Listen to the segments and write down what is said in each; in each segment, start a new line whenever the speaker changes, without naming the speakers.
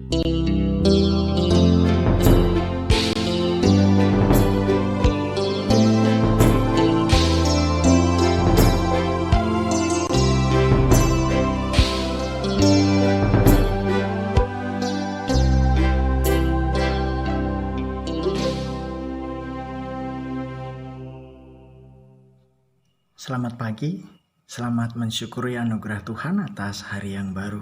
Selamat pagi, selamat mensyukuri anugerah Tuhan atas hari yang baru.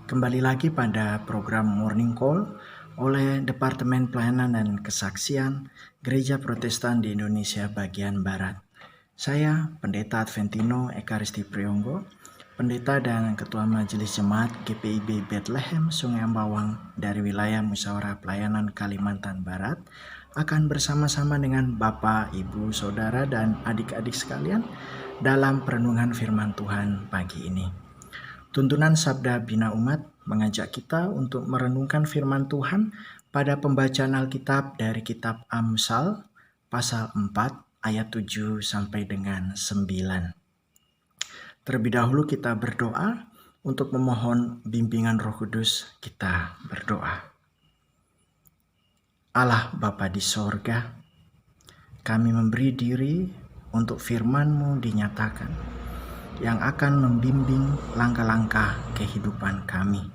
Kembali lagi pada program Morning Call oleh Departemen Pelayanan dan Kesaksian Gereja Protestan di Indonesia bagian Barat. Saya Pendeta Adventino Ekaristi Priyonggo, Pendeta dan Ketua Majelis Jemaat GPIB Bethlehem Sungai Ambawang dari wilayah Musyawarah Pelayanan Kalimantan Barat, akan bersama-sama dengan Bapak, Ibu, Saudara, dan adik-adik sekalian dalam perenungan firman Tuhan pagi ini. Tuntunan Sabda Bina Umat mengajak kita untuk merenungkan firman Tuhan pada pembacaan Alkitab dari kitab Amsal pasal 4 ayat 7 sampai dengan 9. Terlebih dahulu kita berdoa untuk memohon bimbingan Roh Kudus. Kita berdoa. Allah Bapa di sorga, kami memberi diri untuk firman-Mu dinyatakan yang akan membimbing langkah-langkah kehidupan kami.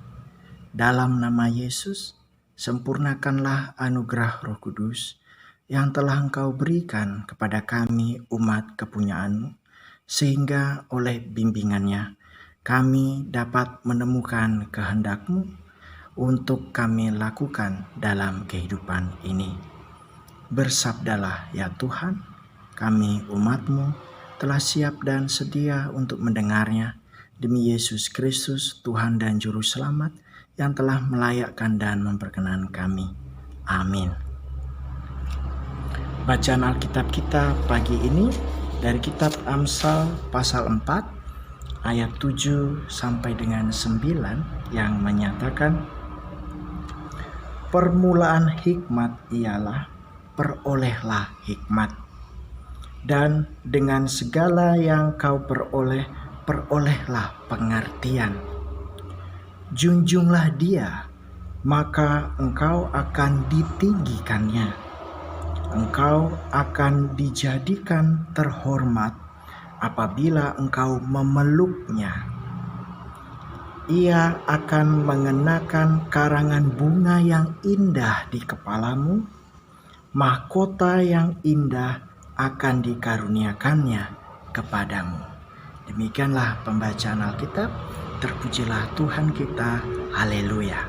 Dalam nama Yesus, sempurnakanlah anugerah Roh Kudus yang telah Engkau berikan kepada kami umat kepunyaan-Mu, sehingga oleh bimbingannya kami dapat menemukan kehendak-Mu untuk kami lakukan dalam kehidupan ini. Bersabdalah ya Tuhan, kami umat-Mu telah siap dan sedia untuk mendengarnya, demi Yesus Kristus Tuhan dan Juru Selamat yang telah melayakkan dan memperkenan kami. Amin. Bacaan Alkitab kita pagi ini dari kitab Amsal pasal 4 ayat 7 sampai dengan 9 yang menyatakan, permulaan hikmat ialah perolehlah hikmat, dan dengan segala yang kau peroleh, perolehlah pengertian. Junjunglah dia, maka engkau akan ditinggikannya. Engkau akan dijadikan terhormat apabila engkau memeluknya. Ia akan mengenakan karangan bunga yang indah di kepalamu, mahkota yang indah akan dikaruniakannya kepadamu. Demikianlah pembacaan Alkitab. Terpujilah Tuhan kita. Haleluya.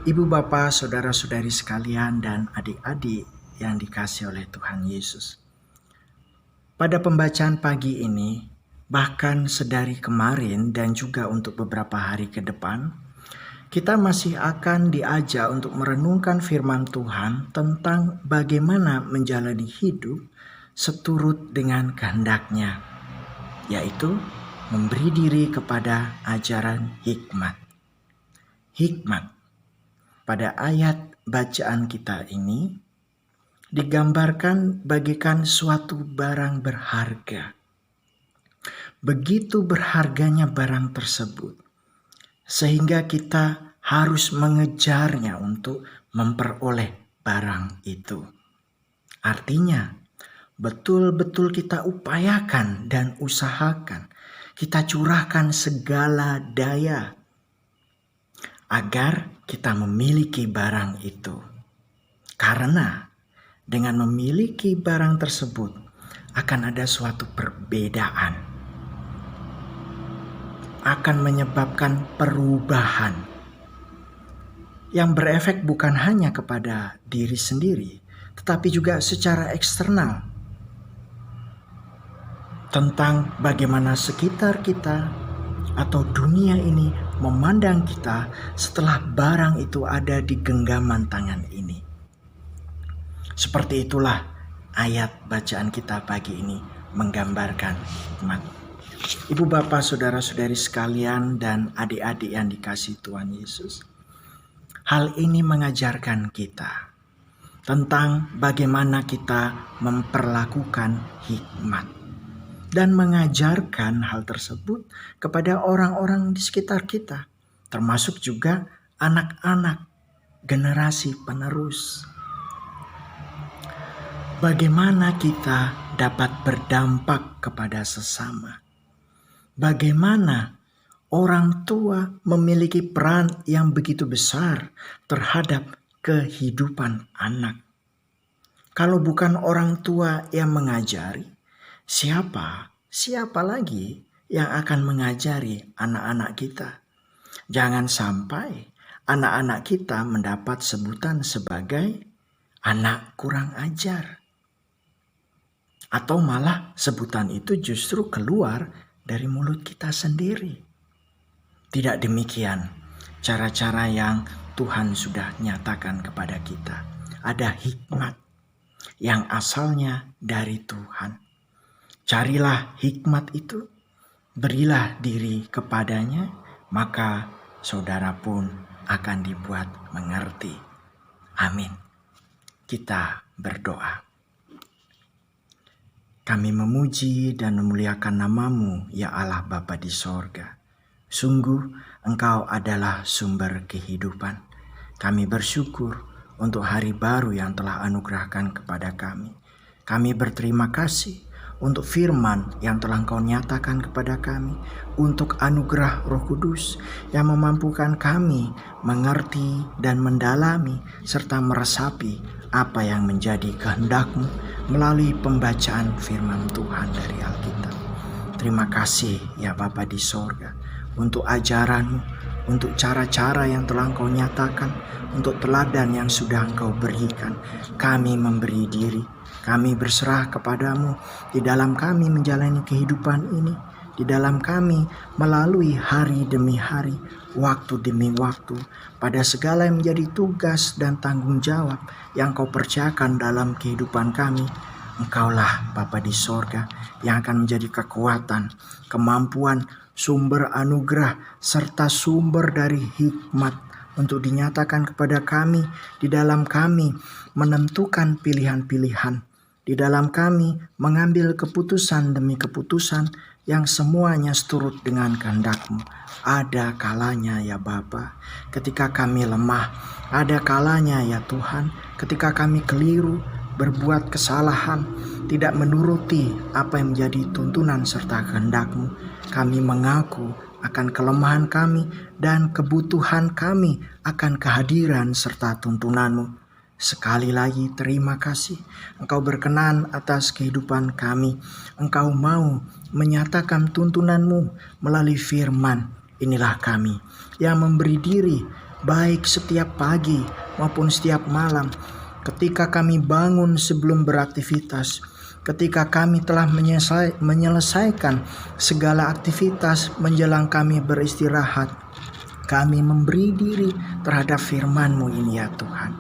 Ibu bapa, saudara-saudari sekalian, dan adik-adik yang dikasihi oleh Tuhan Yesus. Pada pembacaan pagi ini, bahkan sedari kemarin dan juga untuk beberapa hari ke depan, kita masih akan diajak untuk merenungkan firman Tuhan tentang bagaimana menjalani hidup seturut dengan kehendak-Nya, yaitu memberi diri kepada ajaran hikmat. Hikmat pada ayat bacaan kita ini digambarkan bagaikan suatu barang berharga. Begitu berharganya barang tersebut, sehingga kita harus mengejarnya untuk memperoleh barang itu. Artinya, betul-betul kita upayakan dan usahakan, kita curahkan segala daya agar kita memiliki barang itu. Karena dengan memiliki barang tersebut akan ada suatu perbedaan, akan menyebabkan perubahan yang berefek bukan hanya kepada diri sendiri, tetapi juga secara eksternal tentang bagaimana sekitar kita atau dunia ini memandang kita setelah barang itu ada di genggaman tangan ini. Seperti itulah ayat bacaan kita pagi ini menggambarkan hikmat. Ibu bapak, saudara-saudari sekalian, dan adik-adik yang dikasihi Tuhan Yesus, hal ini mengajarkan kita tentang bagaimana kita memperlakukan hikmat dan mengajarkan hal tersebut kepada orang-orang di sekitar kita, termasuk juga anak-anak, generasi penerus. Bagaimana kita dapat berdampak kepada sesama? Bagaimana orang tua memiliki peran yang begitu besar terhadap kehidupan anak? Kalau bukan orang tua yang mengajari, siapa lagi yang akan mengajari anak-anak kita? Jangan sampai anak-anak kita mendapat sebutan sebagai anak kurang ajar. Atau malah sebutan itu justru keluar dari mulut kita sendiri. Tidak demikian cara-cara yang Tuhan sudah nyatakan kepada kita. Ada hikmat yang asalnya dari Tuhan. Carilah hikmat itu, berilah diri kepadanya, maka saudara pun akan dibuat mengerti. Amin. Kita berdoa. Kami memuji dan memuliakan nama-Mu, ya Allah Bapa di sorga. Sungguh Engkau adalah sumber kehidupan. Kami bersyukur untuk hari baru yang telah anugerahkan kepada kami. Kami berterima kasih untuk firman yang telah Engkau nyatakan kepada kami, untuk anugerah Roh Kudus yang memampukan kami mengerti dan mendalami serta meresapi apa yang menjadi kehendak-Mu melalui pembacaan firman Tuhan dari Alkitab. Terima kasih ya Bapa di sorga untuk ajaran-Mu, untuk cara-cara yang telah Engkau nyatakan, untuk teladan yang sudah Engkau berikan. Kami memberi diri, kami berserah kepadamu di dalam kami menjalani kehidupan ini, di dalam kami melalui hari demi hari, waktu demi waktu, pada segala yang menjadi tugas dan tanggung jawab yang Kau percayakan dalam kehidupan kami. Engkaulah Bapa di sorga yang akan menjadi kekuatan, kemampuan, sumber anugerah, serta sumber dari hikmat untuk dinyatakan kepada kami, di dalam kami menentukan pilihan-pilihan, di dalam kami mengambil keputusan demi keputusan yang semuanya seturut dengan kehendak-Mu. Ada kalanya ya Bapa, ketika kami lemah, ada kalanya ya Tuhan, ketika kami keliru, berbuat kesalahan, tidak menuruti apa yang menjadi tuntunan serta kehendak-Mu. Kami mengaku akan kelemahan kami dan kebutuhan kami akan kehadiran serta tuntunan-Mu. Sekali lagi terima kasih, Engkau berkenan atas kehidupan kami. Engkau mau menyatakan tuntunan-Mu melalui firman. Inilah kami yang memberi diri baik setiap pagi maupun setiap malam. Ketika kami bangun sebelum beraktivitas, ketika kami telah menyelesaikan segala aktivitas menjelang kami beristirahat, kami memberi diri terhadap firman-Mu ini ya Tuhan.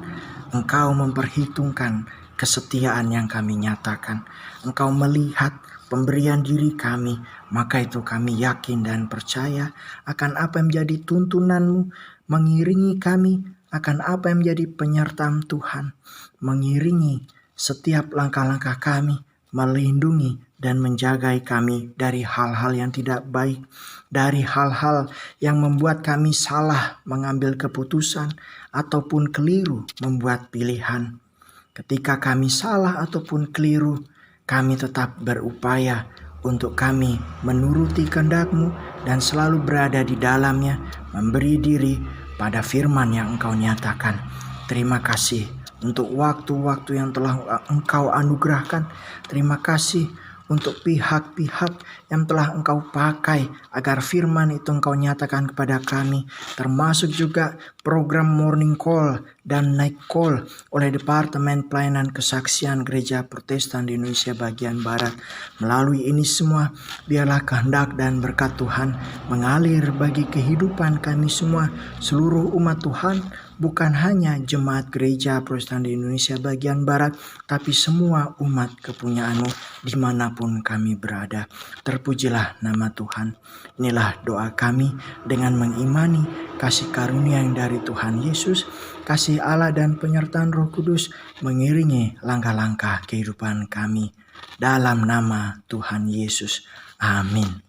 Engkau memperhitungkan kesetiaan yang kami nyatakan. Engkau melihat pemberian diri kami, maka itu kami yakin dan percaya akan apa yang menjadi tuntunan-Mu, mengiringi kami akan apa yang menjadi penyertaan Tuhan, mengiringi setiap langkah-langkah kami, melindungi dan menjaga kami dari hal-hal yang tidak baik, dari hal-hal yang membuat kami salah mengambil keputusan ataupun keliru membuat pilihan. Ketika kami salah ataupun keliru, kami tetap berupaya untuk kami menuruti kehendak-Mu dan selalu berada di dalamnya, memberi diri pada firman yang Engkau nyatakan. Terima kasih untuk waktu-waktu yang telah Engkau anugerahkan. Terima kasih untuk pihak-pihak yang telah Engkau pakai agar firman itu Engkau nyatakan kepada kami, termasuk juga program Morning Call dan Night Call oleh Departemen Pelayanan Kesaksian Gereja Protestan di Indonesia bagian Barat. Melalui ini semua, biarlah kehendak dan berkat Tuhan mengalir bagi kehidupan kami semua, seluruh umat Tuhan, bukan hanya jemaat Gereja Protestan di Indonesia bagian Barat, tapi semua umat kepunyaan-Mu dimanapun kami berada. Terpujilah nama Tuhan. Inilah doa kami dengan mengimani kasih karunia yang dari Tuhan Yesus, kasih Allah dan penyertaan Roh Kudus mengiringi langkah-langkah kehidupan kami. Dalam nama Tuhan Yesus. Amin.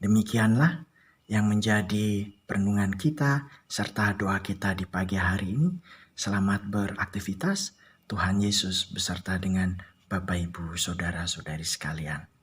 Demikianlah yang menjadi perenungan kita serta doa kita di pagi hari ini. Selamat beraktivitas. Tuhan Yesus beserta dengan Bapak, Ibu, Saudara-saudari sekalian.